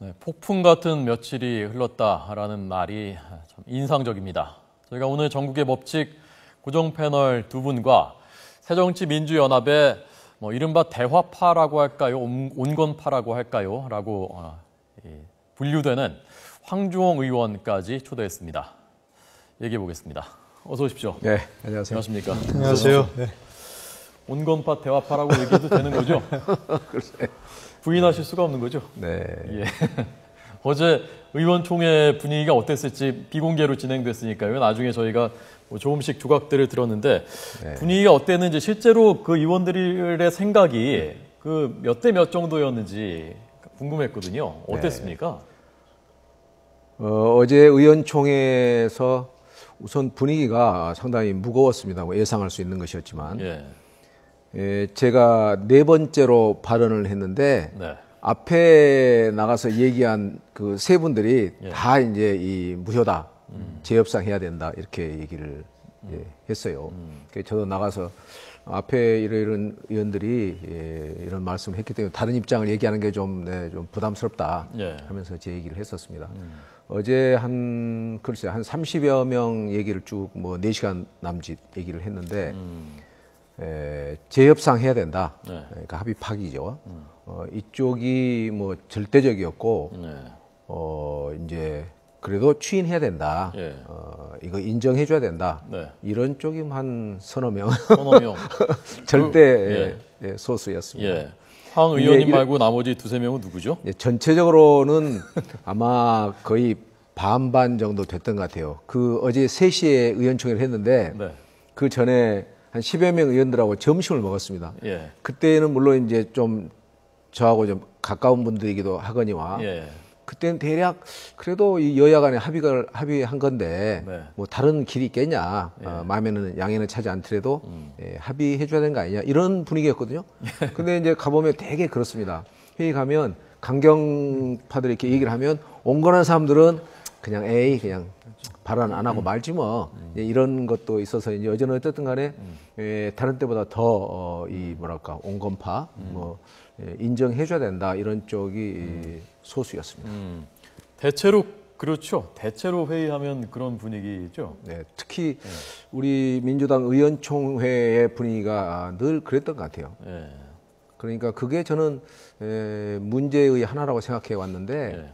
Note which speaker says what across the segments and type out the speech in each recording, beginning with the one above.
Speaker 1: 네, 폭풍 같은 며칠이 흘렀다라는 말이 참 인상적입니다. 저희가 오늘 전국의 법칙 고정 패널 두 분과 새정치민주연합의 이른바 대화파라고 할까요? 온건파라고 할까요? 라고 분류되는 황주홍 의원까지 초대했습니다. 얘기해 보겠습니다. 어서 오십시오.
Speaker 2: 네, 안녕하세요.
Speaker 1: 안녕하십니까?
Speaker 3: 안녕하세요. 네.
Speaker 1: 온건파 대화파라고 얘기해도 되는 거죠?
Speaker 2: 글쎄.
Speaker 1: 부인하실 수가 없는 거죠?
Speaker 2: 네.
Speaker 1: 예. 어제 의원총회 분위기가 어땠을지 비공개로 진행됐으니까요. 나중에 저희가 조금씩 조각들을 들었는데
Speaker 2: 네.
Speaker 1: 분위기가 어땠는지 실제로 그 의원들의 생각이 그 몇 대 몇 정도였는지 궁금했거든요. 어땠습니까?
Speaker 2: 어제 의원총회에서 우선 분위기가 상당히 무거웠습니다. 예상할 수 있는 것이었지만 제가 네 번째로 발언을 했는데
Speaker 1: 네.
Speaker 2: 앞에 나가서 얘기한 그 세 분들이 다 이제 이 무효다, 재협상 해야 된다 이렇게 얘기를 했어요. 그래서 저도 나가서 앞에 이런 의원들이 이런 말씀을 했기 때문에 다른 입장을 얘기하는 게 좀 부담스럽다 하면서 제 얘기를 했었습니다. 어제 한 30여 명 얘기를 쭉 4시간 남짓 얘기를 했는데 재협상 해야 된다. 그러니까 합의 파기죠. 이쪽이 절대적이었고 이제 그래도 추인해야 된다. 이거 인정해줘야 된다. 이런 쪽이 한 서너 명. 절대 소수였습니다.
Speaker 1: 황 의원님 말고 나머지 두세 명은 누구죠?
Speaker 2: 전체적으로는 아마 거의 반반 정도 됐던 것 같아요. 그 어제 3시에 의원총회를 했는데 그 전에 한 10여 명 의원들하고 점심을 먹었습니다. 그때는 물론 이제 좀 저하고 좀 가까운 분들이기도 하거니와 그때는 대략 그래도 이 여야 간에 합의한 건데 다른 길이 있겠냐. 마음에는 양해는 차지 않더라도 합의해 줘야 되는 거 아니냐. 이런 분위기였거든요. 근데 이제 가보면 되게 그렇습니다. 회의 가면 강경파들이 이렇게 얘기를 하면 온건한 사람들은 그냥 그냥 발언 안 하고 말지 뭐. 이런 것도 있어서 이제 어제는 어쨌든 간에 다른 때보다 더 온건파 인정해 줘야 된다. 이런 쪽이 소수였습니다.
Speaker 1: 대체로 그렇죠. 대체로 회의하면 그런 분위기죠.
Speaker 2: 네, 특히 우리 민주당 의원총회의 분위기가 늘 그랬던 것 같아요. 그러니까 그게 저는 문제의 하나라고 생각해 왔는데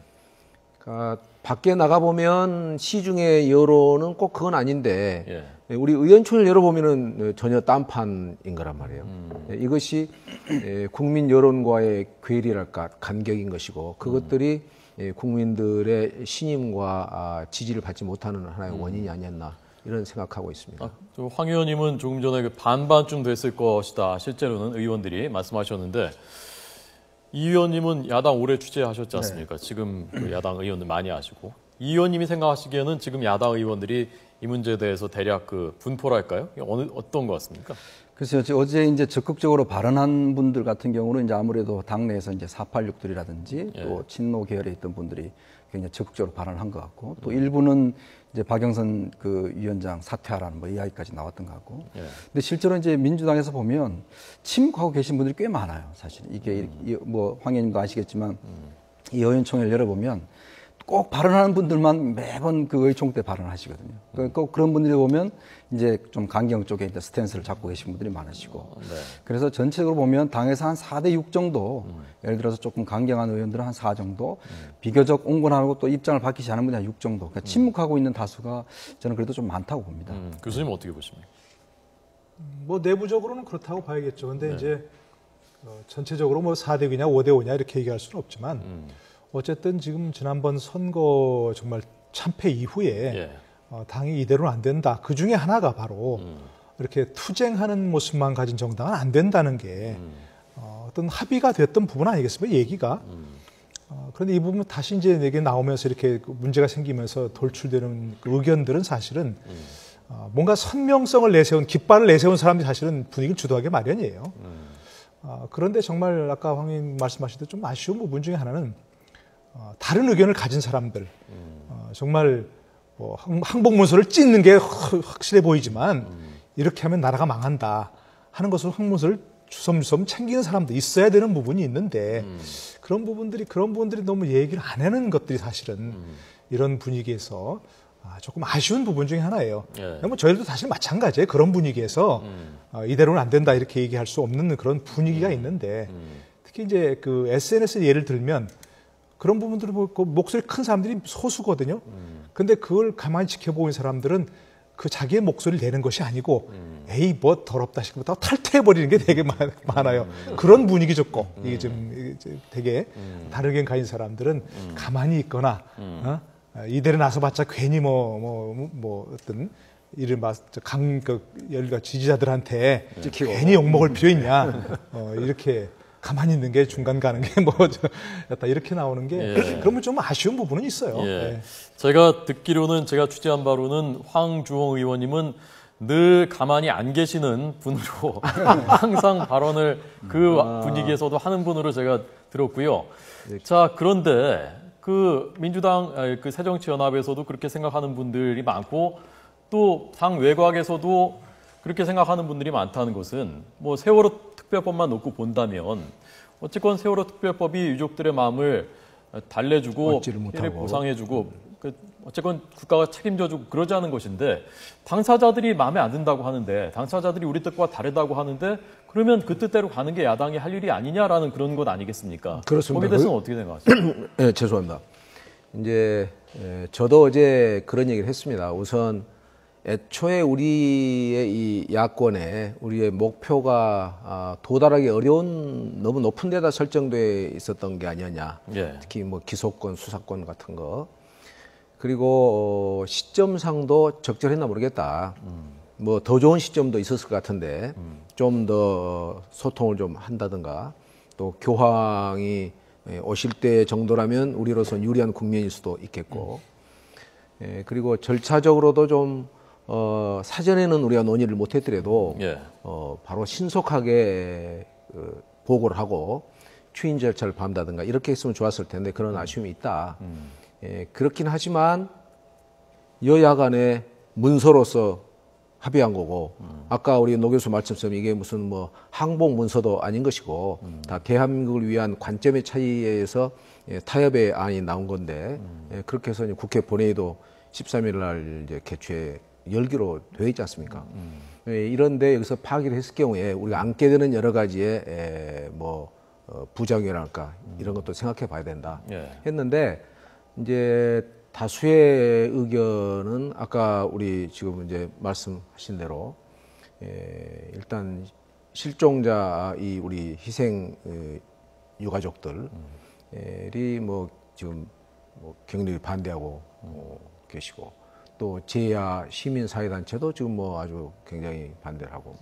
Speaker 2: 그러니까 밖에 나가보면 시중의 여론은 꼭 그건 아닌데 우리 의원총회를 열어보면은 전혀 딴판인 거란 말이에요. 이것이 국민 여론과의 괴리랄까 간격인 것이고 그것들이 국민들의 신임과 지지를 받지 못하는 하나의 원인이 아니었나 이런 생각하고 있습니다.
Speaker 1: 황 의원님은 조금 전에 그 반반쯤 됐을 것이다. 실제로는 의원들이 말씀하셨는데 이 의원님은 야당 오래 취재하셨지 않습니까? 지금 그 야당 의원들 많이 하시고 이 의원님이 생각하시기에는 지금 야당 의원들이 이 문제에 대해서 대략 그 분포랄까요? 어떤 것 같습니까?
Speaker 4: 글쎄요, 어제 이제 적극적으로 발언한 분들 같은 경우는 이제 아무래도 당내에서 이제 486들이라든지 또 친노 계열에 있던 분들이 굉장히 적극적으로 발언한 것 같고 또 일부는 이제 박영선 그 위원장 사퇴하라는 이야기까지 나왔던 것 같고. 근데 실제로 이제 민주당에서 보면 침묵하고 계신 분들이 꽤 많아요, 사실. 이게 황 의원님도 아시겠지만 이 의원총회를 열어보면 꼭 발언하는 분들만 매번 그 의총회 때 발언하시거든요. 꼭 그런 분들이 보면 이제 좀 강경 쪽에 이제 스탠스를 잡고 계신 분들이 많으시고. 그래서 전체적으로 보면 당에서 한 4대 6 정도, 예를 들어서 조금 강경한 의원들은 한 4 정도, 비교적 온건하고 또 입장을 밝히지 않은 분이 한 6 정도. 그러니까 침묵하고 있는 다수가 저는 그래도 좀 많다고 봅니다.
Speaker 1: 교수님 어떻게 보십니까?
Speaker 3: 내부적으로는 그렇다고 봐야겠죠. 근데 이제 전체적으로 4대 6이냐 5대 5냐 이렇게 얘기할 수는 없지만 어쨌든 지금 지난번 선거 정말 참패 이후에 당이 이대로는 안 된다. 그 중에 하나가 바로 이렇게 투쟁하는 모습만 가진 정당은 안 된다는 게 어떤 합의가 됐던 부분 아니겠습니까? 얘기가. 그런데 이 부분 다시 이제 얘기 나오면서 이렇게 문제가 생기면서 돌출되는 그 의견들은 사실은 뭔가 선명성을 내세운, 깃발을 내세운 사람이 사실은 분위기를 주도하기 마련이에요. 그런데 정말 아까 황 의원 말씀하시듯 좀 아쉬운 부분 중에 하나는 다른 의견을 가진 사람들, 정말 항복문서를 찢는 게 확실해 보이지만 이렇게 하면 나라가 망한다 하는 것을 항문서를 주섬주섬 챙기는 사람도 있어야 되는 부분이 있는데 그런 부분들이 너무 얘기를 안 하는 것들이 사실은 이런 분위기에서 조금 아쉬운 부분 중에 하나예요.
Speaker 1: 예.
Speaker 3: 뭐 저희도 사실 마찬가지예요. 그런 분위기에서 이대로는 안 된다 이렇게 얘기할 수 없는 그런 분위기가 있는데 특히 이제 그 SNS 예를 들면 그런 부분들을 보고 목소리 큰 사람들이 소수거든요. 근데 그걸 가만히 지켜보는 사람들은 그 자기의 목소리를 내는 것이 아니고 에이 뭐 더럽다 싶고 탈퇴해버리는 게 되게 많아요. 그런 분위기죠 꼭. 이게 좀 되게 다른 의견 가진 사람들은 가만히 있거나 이대로 나서봤자 괜히 뭐 어떤 이른바 열과 지지자들한테 괜히 욕먹을 필요 있냐 이렇게 가만히 있는 게 중간 가는 게 이렇게 나오는 게 그러면 좀 아쉬운 부분은 있어요.
Speaker 1: 예.
Speaker 3: 네.
Speaker 1: 제가 듣기로는 제가 취재한 바로는 황주홍 의원님은 늘 가만히 안 계시는 분으로 항상 발언을 그 분위기에서도 하는 분으로 제가 들었고요. 자, 그런데 그 민주당 그 새정치연합에서도 그렇게 생각하는 분들이 많고 또 당 외곽에서도 그렇게 생각하는 분들이 많다는 것은 뭐 세월호 특별법만 놓고 본다면 어쨌건 세월호 특별법이 유족들의 마음을 달래주고 피해를 보상해주고 어쨌건 국가가 책임져주고 그러지 않은 것인데 당사자들이 마음에 안 든다고 하는데 당사자들이 우리 뜻과 다르다고 하는데 그러면 그 뜻대로 가는 게 야당이 할 일이 아니냐라는 그런 것 아니겠습니까?
Speaker 2: 그렇습니다.
Speaker 1: 거기에 대해서는 어떻게 생각하세요?
Speaker 2: 네, 죄송합니다. 이제 저도 어제 그런 얘기를 했습니다. 우선 애초에 우리의 이 야권에 우리의 목표가 도달하기 어려운 너무 높은 데다 설정돼 있었던 게 아니었냐. 특히 뭐 기소권, 수사권 같은 거. 그리고 시점상도 적절했나 모르겠다. 뭐 더 좋은 시점도 있었을 것 같은데 좀 더 소통을 좀 한다든가 또 교황이 오실 때 정도라면 우리로서는 유리한 국면일 수도 있겠고 그리고 절차적으로도 좀 사전에는 우리가 논의를 못했더라도 바로 신속하게 보고를 하고 추인 절차를 밟는다든가 이렇게 했으면 좋았을 텐데 그런 아쉬움이 있다. 그렇긴 하지만 여야 간에 문서로서 합의한 거고 아까 우리 노 교수 말씀처럼 이게 무슨 뭐 항복 문서도 아닌 것이고 다 대한민국을 위한 관점의 차이에서 타협의 안이 나온 건데 그렇게 해서 국회 본회의도 13일 날 이제 개최 열기로 되어 있지 않습니까? 이런데 여기서 파기를 했을 경우에 우리가 안게 되는 여러 가지의 부작용이랄까 이런 것도 생각해 봐야 된다 했는데 이제 다수의 의견은 아까 우리 지금 이제 말씀하신 대로 일단 실종자 이 우리 희생 유가족들이 뭐 지금 뭐 격렬히 반대하고 계시고 또 제야 시민사회단체도 지금 뭐 아주 굉장히 반대를 하고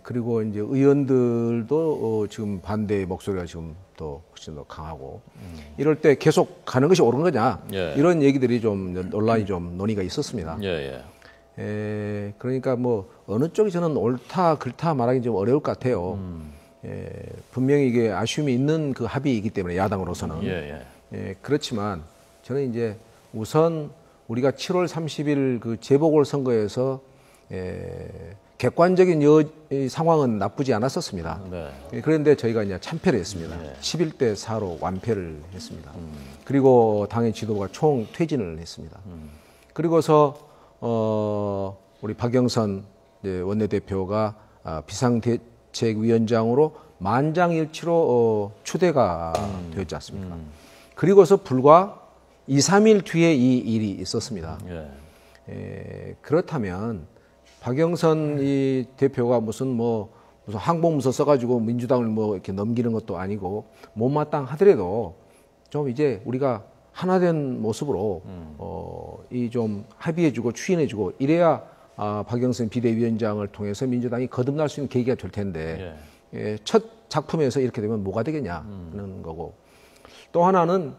Speaker 2: 그리고 이제 의원들도 지금 반대 목소리가 지금 더 훨씬 더 강하고 이럴 때 계속 가는 것이 옳은 거냐 이런 얘기들이 좀 논란이 좀 논의가 있었습니다. 그러니까 뭐 어느 쪽이 저는 옳다 그렇다 말하기 좀 어려울 것 같아요. 분명히 이게 아쉬움이 있는 그 합의이기 때문에 야당으로서는 그렇지만 저는 이제 우선 우리가 7월 30일 그 재보궐선거에서 객관적인 상황은 나쁘지 않았었습니다. 그런데 저희가 이제 참패를 했습니다. 11대 4로 완패를 했습니다. 그리고 당의 지도부가 총 퇴진을 했습니다. 그리고서 우리 박영선 원내대표가 비상대책위원장으로 만장일치로 추대가 되었지 않습니까? 그리고서 불과 2, 3일 뒤에 이 일이 있었습니다. 그렇다면 박영선 이 대표가 무슨 항복문서 써가지고 민주당을 뭐 이렇게 넘기는 것도 아니고 못마땅하더라도 좀 이제 우리가 하나된 모습으로 이 좀 합의해주고 추인해주고 이래야 박영선 비대위원장을 통해서 민주당이 거듭날 수 있는 계기가 될 텐데 첫 작품에서 이렇게 되면 뭐가 되겠냐는 거고 또 하나는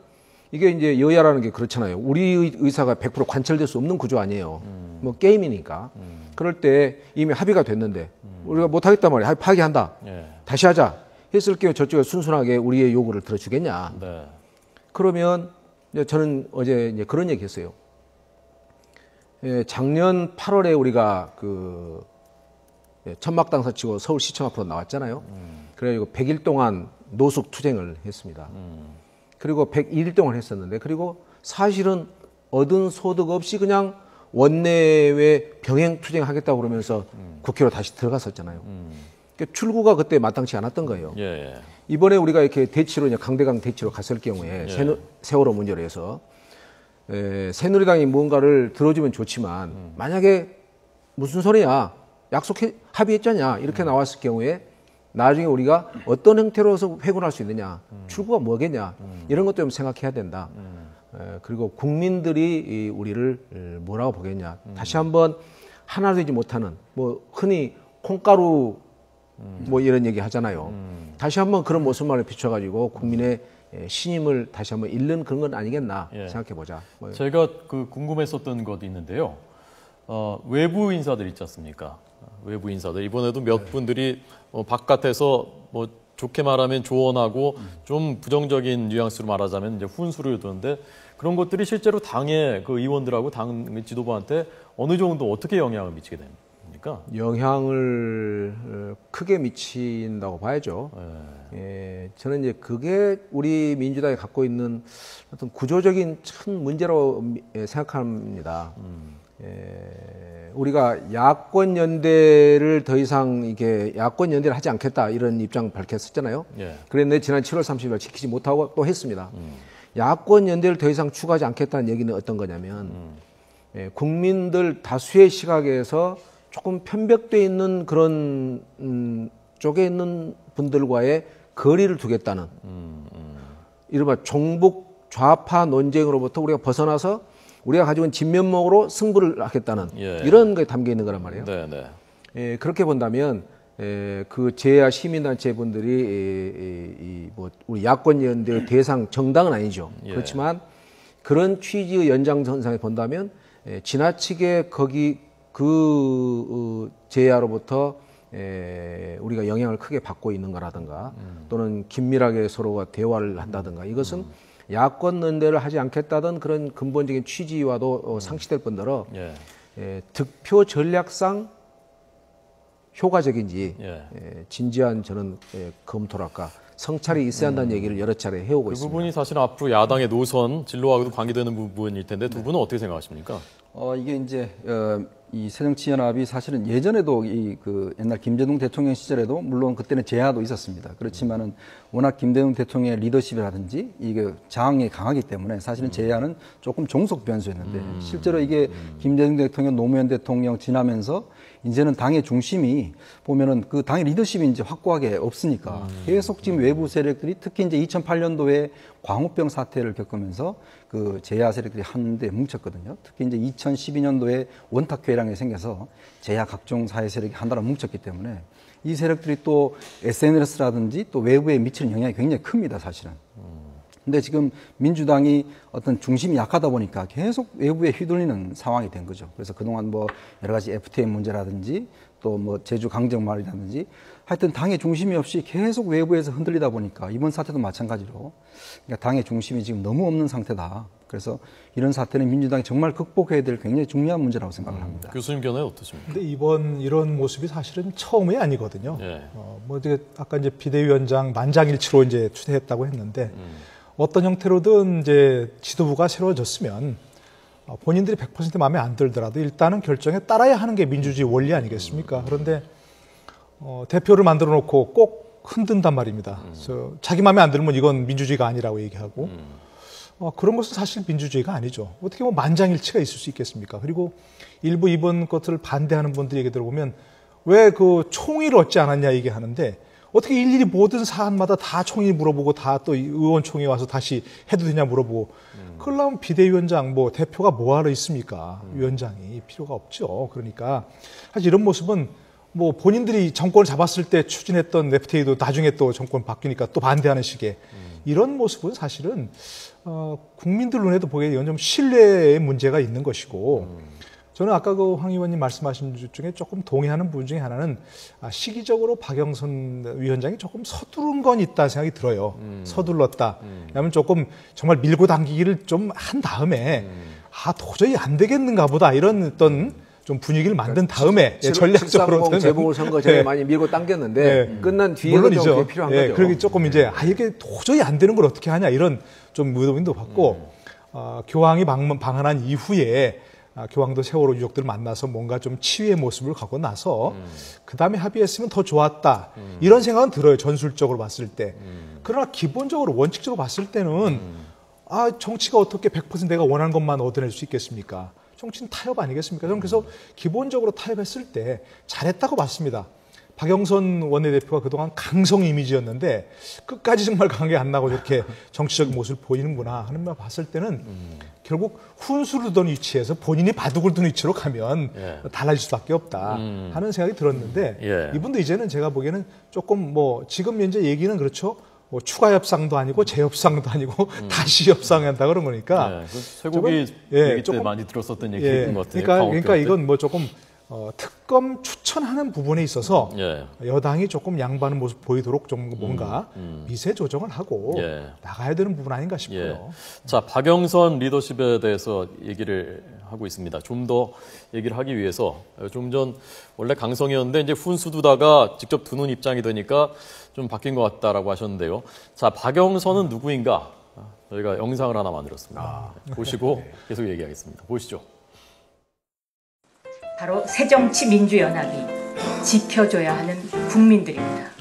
Speaker 2: 이게 이제 여야라는 게 그렇잖아요. 우리 의사가 100% 관철될 수 없는 구조 아니에요. 뭐 게임이니까. 그럴 때 이미 합의가 됐는데 우리가 못하겠단 말이에요. 파기한다. 다시 하자. 했을 때 저쪽에 순순하게 우리의 요구를 들어주겠냐. 그러면 이제 저는 어제 이제 그런 얘기 했어요. 작년 8월에 우리가 그 천막당사 치고 서울시청 앞으로 나왔잖아요. 그래가지고 100일 동안 노숙 투쟁을 했습니다. 그리고 101일 동안 했었는데, 그리고 사실은 얻은 소득 없이 그냥 원내외 병행 투쟁하겠다고 그러면서 국회로 다시 들어갔었잖아요. 그러니까 출구가 그때 마땅치 않았던 거예요.
Speaker 1: 예.
Speaker 2: 이번에 우리가 이렇게 대치로, 강대강 대치로 갔을 경우에 세월호 문제로 해서 새누리당이 뭔가를 들어주면 좋지만 만약에 무슨 소리야, 합의했잖냐 이렇게 나왔을 경우에 나중에 우리가 어떤 형태로서 회군할 수 있느냐, 출구가 뭐겠냐, 이런 것도 좀 생각해야 된다. 그리고 국민들이 우리를 뭐라고 보겠냐. 다시 한번 하나 되지 못하는, 뭐 흔히 콩가루 뭐 이런 얘기 하잖아요. 다시 한번 그런 모습만을 비춰가지고 국민의 신임을 다시 한번 잃는 그런 건 아니겠나 생각해 보자.
Speaker 1: 제가 궁금했었던 것도 있는데요. 외부 인사들 있지 않습니까? 외부 인사들 이번에도 몇 분들이 바깥에서 뭐 좋게 말하면 조언하고 좀 부정적인 뉘앙스로 말하자면 이제 훈수를 두는데, 그런 것들이 실제로 당의 그 의원들하고 당 지도부한테 어느 정도 어떻게 영향을 미치게 됩니까?
Speaker 2: 영향을 크게 미친다고 봐야죠. 저는 이제 그게 우리 민주당이 갖고 있는 어떤 구조적인 큰 문제로 생각합니다. 우리가 야권 연대를 더 이상 이게 야권 연대를 하지 않겠다 이런 입장 밝혔었잖아요. 그런데 지난 7월 30일 지키지 못하고 또 했습니다. 야권 연대를 더 이상 추구하지 않겠다는 얘기는 어떤 거냐면 국민들 다수의 시각에서 조금 편벽돼 있는 그런 쪽에 있는 분들과의 거리를 두겠다는 이른바 종북 좌파 논쟁으로부터 우리가 벗어나서 우리가 가지고 있는 진면목으로 승부를 하겠다는 이런 거에 담겨 있는 거란 말이에요. 그렇게 본다면 그 제야 시민단체 분들이 뭐 우리 야권 연대의 대상 정당은 아니죠. 그렇지만 그런 취지의 연장선상에 본다면 지나치게 거기 그 제야로부터 우리가 영향을 크게 받고 있는 거라든가 또는 긴밀하게 서로가 대화를 한다든가, 이것은 야권 연대를 하지 않겠다던 그런 근본적인 취지와도 상치될 뿐더러 득표 전략상 효과적인지 진지한 저는 검토랄까 성찰이 있어야 한다는 얘기를 여러 차례 해오고 있습니다.
Speaker 1: 그 부분이 사실 앞으로 야당의 노선 진로하고도 관계되는 부분일 텐데 두 분은 어떻게 생각하십니까?
Speaker 4: 이게 이제 이 새정치연합이 사실은 예전에도 그 옛날 김대중 대통령 시절에도 물론 그때는 제야도 있었습니다. 그렇지만은 워낙 김대중 대통령의 리더십이라든지 이게 저항이 강하기 때문에 사실은 제야는 조금 종속 변수였는데 실제로 이게 김대중 대통령, 노무현 대통령 지나면서 이제는 당의 중심이 보면은 그 당의 리더십이 이제 확고하게 없으니까 계속 지금 외부 세력들이 특히 이제 2008년도에 광우병 사태를 겪으면서 그 제야 세력들이 한데 뭉쳤거든요. 특히 이제 2012년도에 원탁회의랑이 생겨서 제야 각종 사회 세력이 한나라 뭉쳤기 때문에 이 세력들이 또 SNS라든지 또 외부에 미치는 영향이 굉장히 큽니다, 사실은. 근데 지금 민주당이 어떤 중심이 약하다 보니까 계속 외부에 휘둘리는 상황이 된 거죠. 그래서 그동안 뭐 여러 가지 FTA 문제라든지 또 뭐 제주 강정 말이라든지 하여튼 당의 중심이 없이 계속 외부에서 흔들리다 보니까 이번 사태도 마찬가지로 그러니까 당의 중심이 지금 너무 없는 상태다. 그래서 이런 사태는 민주당이 정말 극복해야 될 굉장히 중요한 문제라고 생각을 합니다.
Speaker 1: 교수님 견해 어떠십니까?
Speaker 3: 근데 이런 모습이 사실은 처음이 아니거든요. 뭐 이제 아까 이제 비대위원장 만장일치로 이제 추대했다고 했는데 어떤 형태로든 이제 지도부가 새로워졌으면 본인들이 100% 마음에 안 들더라도 일단은 결정에 따라야 하는 게 민주주의 원리 아니겠습니까? 그런데 대표를 만들어 놓고 꼭 흔든단 말입니다. 그래서 자기 마음에 안 들면 이건 민주주의가 아니라고 얘기하고 그런 것은 사실 민주주의가 아니죠. 어떻게 뭐 만장일치가 있을 수 있겠습니까? 그리고 일부 이번 것들을 반대하는 분들 얘기 들어보면 왜 그 총의를 얻지 않았냐 얘기하는데 어떻게 일일이 모든 사안마다 다 총리 물어보고 다 또 의원총회 와서 다시 해도 되냐 물어보고 그러려면 비대위원장 뭐 대표가 뭐하러 있습니까? 위원장이 필요가 없죠. 그러니까 사실 이런 모습은 뭐 본인들이 정권을 잡았을 때 추진했던 FTA도 나중에 또 정권 바뀌니까 또 반대하는 식의 이런 모습은 사실은 국민들 눈에도 보기에 좀 신뢰의 문제가 있는 것이고 저는 아까 그 황 의원님 말씀하신 중에 조금 동의하는 부분 중에 하나는 시기적으로 박영선 위원장이 조금 서두른 건 있다 생각이 들어요. 서둘렀다. 왜냐하면 조금 정말 밀고 당기기를 좀 한 다음에 도저히 안 되겠는가 보다 이런 어떤 좀 분위기를 만든 다음에 전략적으로
Speaker 2: 730 재보궐선거 전에 많이 밀고 당겼는데 끝난 뒤에는 좀 그게 필요한 거죠.
Speaker 3: 그러기 조금 이제 이게 도저히 안 되는 걸 어떻게 하냐 이런 좀 무덤인도 받고 교황이 방한한 이후에 교황도 세월호 유족들을 만나서 뭔가 좀 치유의 모습을 갖고 나서 그 다음에 합의했으면 더 좋았다 이런 생각은 들어요. 전술적으로 봤을 때. 그러나 기본적으로 원칙적으로 봤을 때는 정치가 어떻게 100% 내가 원하는 것만 얻어낼 수 있겠습니까? 정치는 타협 아니겠습니까? 저는 그래서 기본적으로 타협했을 때 잘했다고 봤습니다. 박영선 원내대표가 그동안 강성 이미지였는데 끝까지 정말 강하게 안 나고 저렇게 정치적인 모습을 보이는구나 하는 말 봤을 때는 결국 훈수를 둔 위치에서 본인이 바둑을 둔 위치로 가면 달라질 수밖에 없다 하는 생각이 들었는데 이분도 이제는 제가 보기에는 조금 지금 현재 얘기는 그렇죠. 추가 협상도 아니고 재협상도 아니고 다시 협상한다 그런 거니까.
Speaker 1: 쇠고기 얘기 때 많이 들었었던 얘기인 것 같아요.
Speaker 3: 그러니까 이건 조금 특검 추천하는 부분에 있어서 여당이 조금 양보하는 모습 보이도록 좀 뭔가 미세 조정을 하고 나가야 되는 부분 아닌가 싶어요.
Speaker 1: 자, 박영선 리더십에 대해서 얘기를 하고 있습니다. 좀 더 얘기를 하기 위해서 좀 전 원래 강성이었는데 이제 훈수 두다가 직접 두는 입장이 되니까 좀 바뀐 것 같다라고 하셨는데요. 자, 박영선은 누구인가? 저희가 영상을 하나 만들었습니다. 보시고 계속 얘기하겠습니다. 보시죠.
Speaker 5: 바로 새정치민주연합이 지켜줘야 하는 국민들입니다.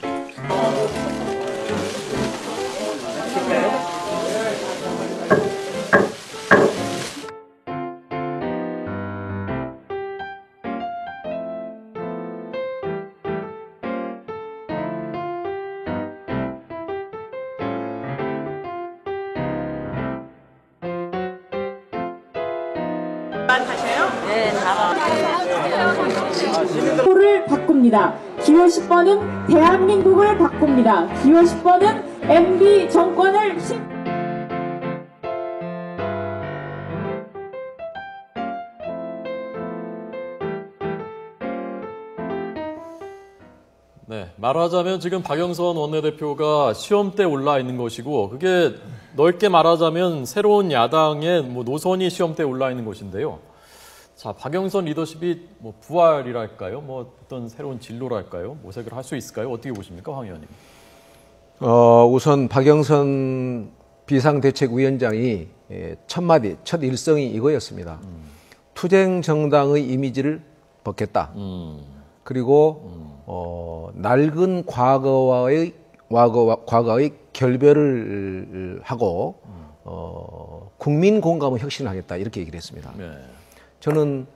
Speaker 6: 를 바꿉니다. 기호 10번은 대한민국을 바꿉니다. 기호 10번은 MB 정권을
Speaker 1: 말하자면 지금 박영선 원내대표가 시험대에 올라 있는 것이고 그게 넓게 말하자면 새로운 야당의 노선이 시험대에 올라 있는 것인데요. 자, 박영선 리더십이 부활이랄까요? 어떤 새로운 진로랄까요? 모색을 할 수 있을까요? 어떻게 보십니까, 황 의원님?
Speaker 2: 우선 박영선 비상대책위원장이 첫 일성이 이거였습니다. 투쟁 정당의 이미지를 벗겠다. 그리고 낡은 과거의 결별을 하고 국민 공감의 혁신을 하겠다 이렇게 얘기를 했습니다. 저는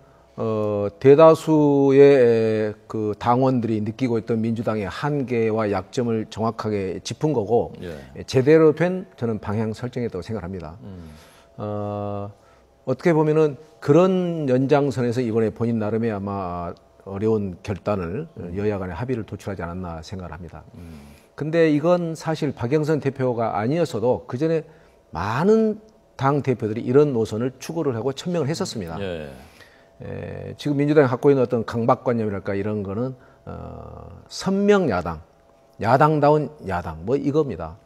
Speaker 2: 대다수의 그 당원들이 느끼고 있던 민주당의 한계와 약점을 정확하게 짚은 거고 제대로 된 저는 방향 설정이었다고 생각합니다. 어떻게 보면은 그런 연장선에서 이번에 본인 나름의 아마 어려운 결단을 여야 간의 합의를 도출하지 않았나 생각을 합니다. 근데 이건 사실 박영선 대표가 아니었어도 그 전에 많은 당 대표들이 이런 노선을 추구를 하고 천명을 했었습니다. 지금 민주당이 갖고 있는 어떤 강박관념이랄까 이런 거는 선명 야당, 야당다운 야당 이겁니다.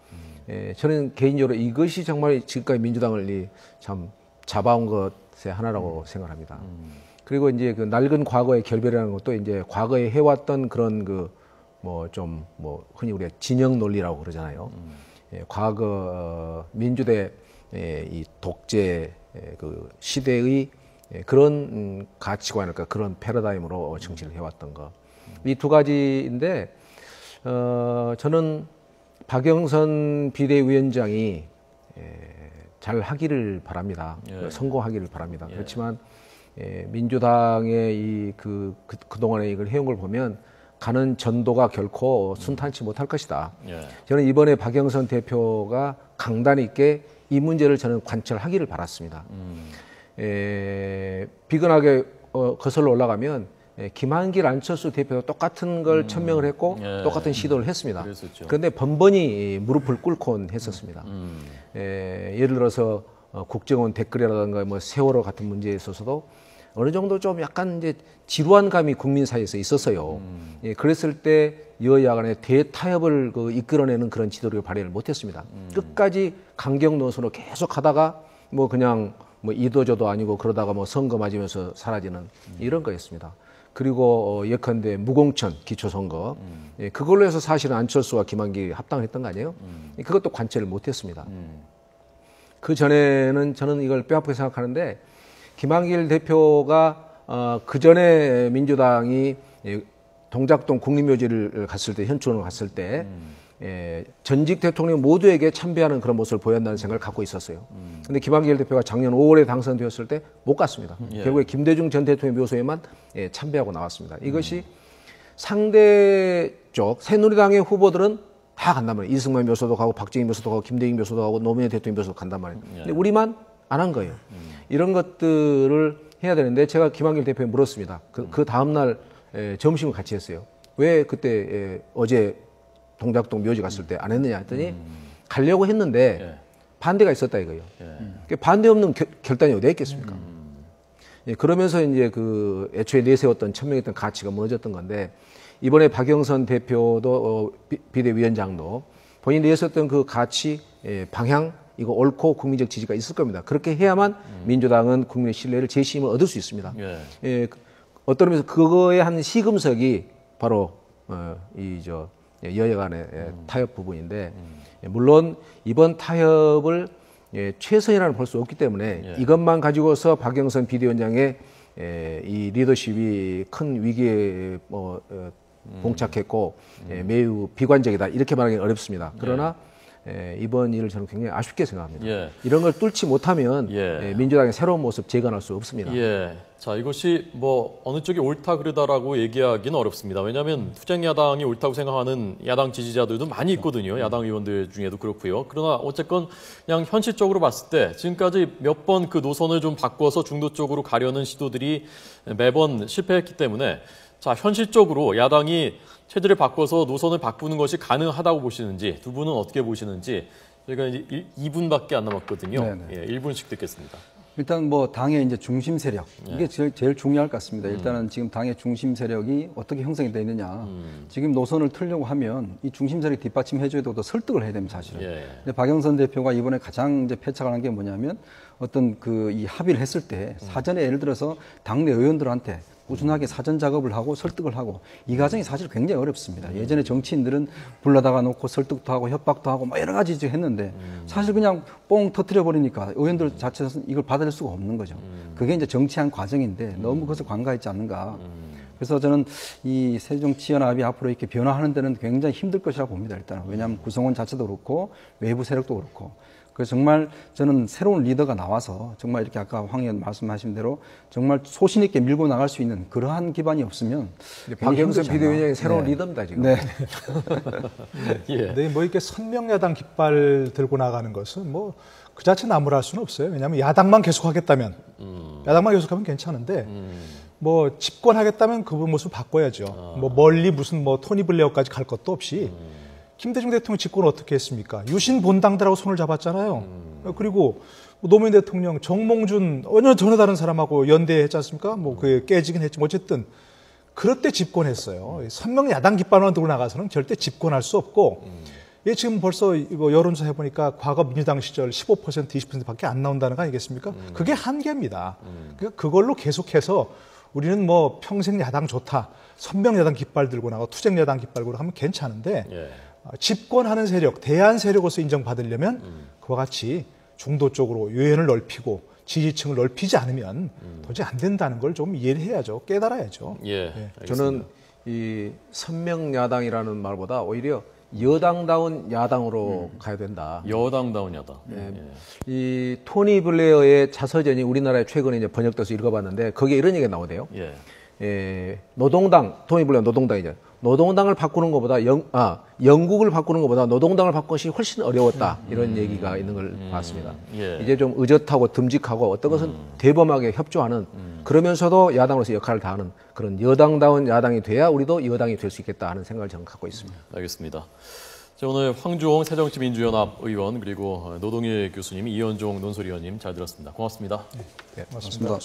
Speaker 2: 저는 개인적으로 이것이 정말 지금까지 민주당을 참 잡아온 것의 하나라고 생각합니다. 그리고 이제 그 낡은 과거의 결별이라는 것도 이제 과거에 해왔던 그런 흔히 우리가 진영 논리라고 그러잖아요. 과거 민주대 이 독재 그 시대의 그런 가치관일까 그런 패러다임으로 정치를 해왔던 거. 이 두 가지인데 저는 박영선 비대위원장이 잘 하기를 바랍니다. 성공하기를 바랍니다. 그렇지만 민주당의 그동안에 이걸 해온 걸 보면 가는 전도가 결코 순탄치 못할 것이다. 저는 이번에 박영선 대표가 강단 있게 이 문제를 저는 관철하기를 바랐습니다. 비근하게 거슬러 올라가면 김한길, 안철수 대표가 똑같은 걸 천명을 했고 똑같은 시도를 했습니다. 그랬었죠. 그런데 번번이 무릎을 꿇곤 했었습니다. 예를 들어서 국정원 댓글이라든가 세월호 같은 문제에 있어서도 어느 정도 좀 약간 이제 지루한 감이 국민 사이에서 있었어요. 그랬을 때 여야 간의 대타협을 이끌어내는 그런 지도력을 발휘를 못했습니다. 끝까지 강경 노선으로 계속 하다가 그냥 뭐 이도저도 아니고 그러다가 뭐 선거 맞으면서 사라지는 이런 거였습니다. 그리고 예컨대 무공천 기초선거 예, 그걸로 해서 사실은 안철수와 김한길 합당을 했던 거 아니에요? 그것도 관철을 못했습니다. 그 전에는 저는 이걸 뼈아프게 생각하는데 김한길 대표가 그 전에 민주당이 동작동 국립묘지를 갔을 때 현충원을 갔을 때 전직 대통령 모두에게 참배하는 그런 모습을 보였다는 생각을 갖고 있었어요. 근데 김한길 대표가 작년 5월에 당선되었을 때 못 갔습니다. 결국에 김대중 전 대통령 묘소에만 참배하고 나왔습니다. 이것이 상대 쪽 새누리당의 후보들은 다 간단 말이에요. 이승만 묘소도 가고 박정희 묘소도 가고 김대중 묘소도 가고 노무현 대통령 묘소도 간단 말이에요. 근데 우리만 안 한 거예요. 이런 것들을 해야 되는데 제가 김한길 대표에 물었습니다. 그 다음날 점심을 같이 했어요. 왜 그때 어제 동작동 묘지 갔을 때 안 했느냐 했더니 가려고 했는데 반대가 있었다 이거예요. 반대 없는 결단이 어디에 있겠습니까? 그러면서 이제 그 애초에 내세웠던 천명했던 가치가 무너졌던 건데 이번에 박영선 대표도 비대위원장도 본인이 내세웠던 그 가치 방향 이거 옳고 국민적 지지가 있을 겁니다. 그렇게 해야만 민주당은 국민의 신뢰를 재심을 얻을 수 있습니다. 어떤 의미에서 그거의 한 시금석이 바로 여야 간의 타협 부분인데 물론 이번 타협을 최선이라는 볼 수 없기 때문에 이것만 가지고서 박영선 비대위원장의 이 리더십이 큰 위기에 봉착했고 매우 비관적이다 이렇게 말하기 어렵습니다. 그러나 이번 일을 저는 굉장히 아쉽게 생각합니다. 이런 걸 뚫지 못하면 민주당의 새로운 모습 재건할 수 없습니다.
Speaker 1: 자, 이것이 뭐 어느 쪽이 옳다 그르다라고 얘기하기는 어렵습니다. 왜냐하면 투쟁 야당이 옳다고 생각하는 야당 지지자들도 많이 있거든요. 야당 의원들 중에도 그렇고요. 그러나 어쨌건 그냥 현실적으로 봤을 때 지금까지 몇 번 그 노선을 좀 바꿔서 중도 쪽으로 가려는 시도들이 매번 실패했기 때문에 자, 현실적으로 야당이 체제를 바꿔서 노선을 바꾸는 것이 가능하다고 보시는지 두 분은 어떻게 보시는지 저희가 이제 2분밖에 안 남았거든요. 1분씩 듣겠습니다.
Speaker 4: 일단 뭐 당의 이제 중심 세력 이게 제일 중요할 것 같습니다. 일단은 지금 당의 중심 세력이 어떻게 형성이 되어 있느냐. 지금 노선을 틀려고 하면 이 중심 세력 뒷받침해줘야 되고 또 설득을 해야 됩니다, 사실은. 근데 박영선 대표가 이번에 가장 이제 패착을 한 게 뭐냐면 어떤 이 합의를 했을 때 사전에 예를 들어서 당내 의원들한테 꾸준하게 사전 작업을 하고 설득을 하고 이 과정이 사실 굉장히 어렵습니다. 예전에 정치인들은 불러다가 놓고 설득도 하고 협박도 하고 뭐 여러 가지 했는데 사실 그냥 뽕 터뜨려 버리니까 의원들 자체에서는 이걸 받아들일 수가 없는 거죠. 그게 이제 정치한 과정인데 너무 그것을 관가했지 않는가. 그래서 저는 이 새정치연합이 앞으로 이렇게 변화하는 데는 굉장히 힘들 것이라고 봅니다. 일단 왜냐하면 구성원 자체도 그렇고 외부 세력도 그렇고. 그래서 정말 저는 새로운 리더가 나와서 정말 이렇게 아까 황 의원 말씀하신 대로 정말 소신 있게 밀고 나갈 수 있는 그러한 기반이 없으면
Speaker 2: 박영선 비대위원장이 새로운 리더입니다 지금.
Speaker 3: 네, 뭐 이렇게 선명야당 깃발 들고 나가는 것은 뭐 그 자체 나무랄 수는 없어요. 왜냐하면 야당만 계속하겠다면 야당만 계속하면 괜찮은데 뭐 집권하겠다면 그 모습을 바꿔야죠. 뭐 멀리 무슨 뭐 토니 블레어까지 갈 것도 없이. 김대중 대통령 집권을 어떻게 했습니까? 유신 본당들하고 손을 잡았잖아요. 그리고 노무현 대통령 정몽준 전혀 다른 사람하고 연대했지 않습니까? 뭐 그게 깨지긴 했지만 어쨌든 그럴 때 집권했어요. 선명 야당 깃발만 들고 나가서는 절대 집권할 수 없고 지금 벌써 이거 여론조사 해보니까 과거 민주당 시절 15% 20%밖에 안 나온다는 거 아니겠습니까? 그게 한계입니다. 그러니까 그걸로 계속해서 우리는 뭐 평생 야당 좋다. 선명 야당 깃발 들고 나가고 투쟁 야당 깃발 들고 하면 괜찮은데 집권하는 세력, 대안 세력으로서 인정받으려면 그와 같이 중도 쪽으로 유연을 넓히고 지지층을 넓히지 않으면 도저히 안 된다는 걸 좀 이해를 해야죠. 깨달아야죠.
Speaker 2: 저는 이 선명 야당이라는 말보다 오히려 여당다운 야당으로 가야 된다.
Speaker 1: 여당다운 야당.
Speaker 2: 이 토니 블레어의 자서전이 우리나라에 최근에 이제 번역돼서 읽어봤는데 거기에 이런 얘기가 나오대요. 노동당, 토니 블레어 노동당이죠. 노동당을 바꾸는 것보다 영국을 바꾸는 것보다 노동당을 바꾸는 것이 훨씬 어려웠다. 이런 얘기가 있는 걸 봤습니다. 이제 좀 의젓하고 듬직하고 어떤 것은 대범하게 협조하는 그러면서도 야당으로서 역할을 다하는 그런 여당다운 야당이 돼야 우리도 여당이 될 수 있겠다 하는 생각을 저는 갖고 있습니다.
Speaker 1: 알겠습니다. 자, 오늘 황주홍 새정치민주연합 의원 그리고 노동일 교수님, 이현종 논설위원님 잘 들었습니다. 고맙습니다.
Speaker 3: 고맙습니다.